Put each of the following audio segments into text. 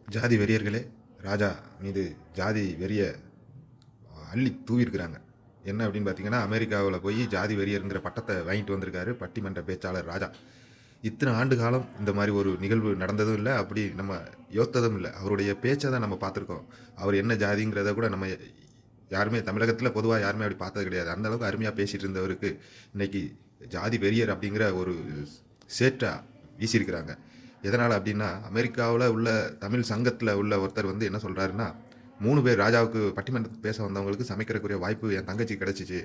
ஜாதி வெறியர்களே, ராஜா மீது ஜாதி வெறிய அள்ளி தூவியிருக்கிறாங்க. என்ன அப்படின்னு பார்த்தீங்கன்னா, அமெரிக்காவுல போய் ஜாதி வெறியர்ங்கிற பட்டத்த வாங்கிட்டு வந்திருக்காரு பட்டிமன்ற பேச்சாளர் ராஜா. இத்தனை ஆண்டு காலம் இந்த மாரி ஒரு நிகழ்வு நடந்ததும் இல்ல. அப்படி நம்ம யோசித்ததும் இல்ல. அவருடைய பேச்ச தான் நம்ம பார்த்துருக்கோம். அவர் என்ன ஜாதிங்கிறத கூட நம்ம யாருமே தமிழகத்தில பொதுவா யாருமே அப்படி பார்த்தது கிடையாது. அந்த அளவுக்கு அருமையா பேசிட்டு இருந்தவருக்கு, இன்னைக்கு ஜாதி வெறியர் அப்படிங்கிற ஒரு சேற்ற வீசியிருக்கிறாங்க. எதனால அப்படின்னா, அமெரிக்காவுல உள்ள தமிழ் சங்கத்தில உள்ள ஒருத்தர் வந்து என்ன சொல்றாருன்னா, 3 பேர் ராஜாவுக்கு பட்டிமன்றத்துக்கு பேச வந்தவங்களுக்கு சமைக்கிறக்குரிய வாய்ப்பு என் தங்கச்சிக்கு கிடைச்சுச்சு.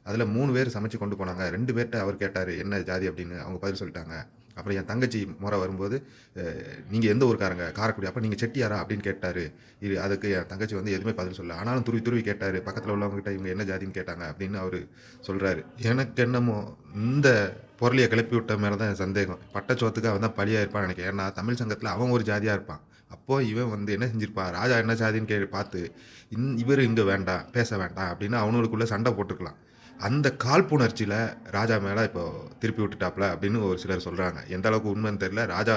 அதில 3 பேர் சமைச்சு கொண்டு போனாங்க. 2 பேர்ட்ட அவர் கேட்டாரு, "என்ன ஜாதி?" அப்படின்னு. அவங்க பதில் சொல்லிட்டாங்க. அப்புறம் என் தங்கச்சி மொற வரும்போது, "நீங்க எந்த ஊர்க்காரங்க?" "காரைக்குடி." "அப்ப நீங்க செட்டியாரா?" அப்படின்னு கேட்டாரு. அதுக்கு என் தங்கச்சி வந்து எதுவுமே பதில் சொல்லல. ஆனாலும் துருவி துருவி கேட்டாரு. பக்கத்தில உள்ளவங்ககிட்ட இவங்க என்ன ஜாதின்னு கேட்டாங்க அப்படின்னு அவரு சொல்றாரு. எனக்கு என்னமோ இந்த பொரளிய கிளப்பி விட்ட மேல தான் என் சந்தேகம். பட்டச்சோத்துக்கு அவன் தான் பலியா இருப்பான்னு நெனைக்கிறேன். ஏன்னா தமிழ் சங்கத்தில அவன் ஒரு ஜாதியா இருப்பான். அப்போ இவன் வந்து என்ன செஞ்சிருப்பான், ராஜா என்ன ஜாதின்னு பார்த்து, இவரு இங்க வேண்டாம், பேச வேண்டாம் அப்படின்னு அவனுங்களுக்குள்ள சண்டை போட்டுருக்கலாம். அந்த காழ்ப்புணர்ச்சியில ராஜா மேல இப்போ திருப்பி விட்டுட்டாப்ல அப்படின்னு ஒரு சிலர் சொல்றாங்க. எந்த அளவுக்கு உண்மைன்னு தெரியல. ராஜா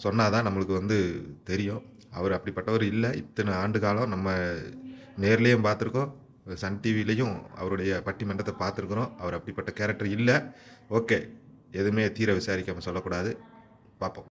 சொன்னா தான் நம்மளுக்கு வந்து தெரியும். அவர் அப்படிப்பட்டவர் இல்ல. இத்தனை ஆண்டு காலம் நம்ம நேர்லயும் பார்த்துருக்கோம். சன் டிவிலயும் அவருடைய பட்டிமன்றத்த பார்த்துருக்குறோம். அவர் அப்படிப்பட்ட கேரக்டர் இல்ல. ஓகே. எதுவுமே தீர விசாரிக்காம சொல்லக்கூடாது. பார்ப்போம்.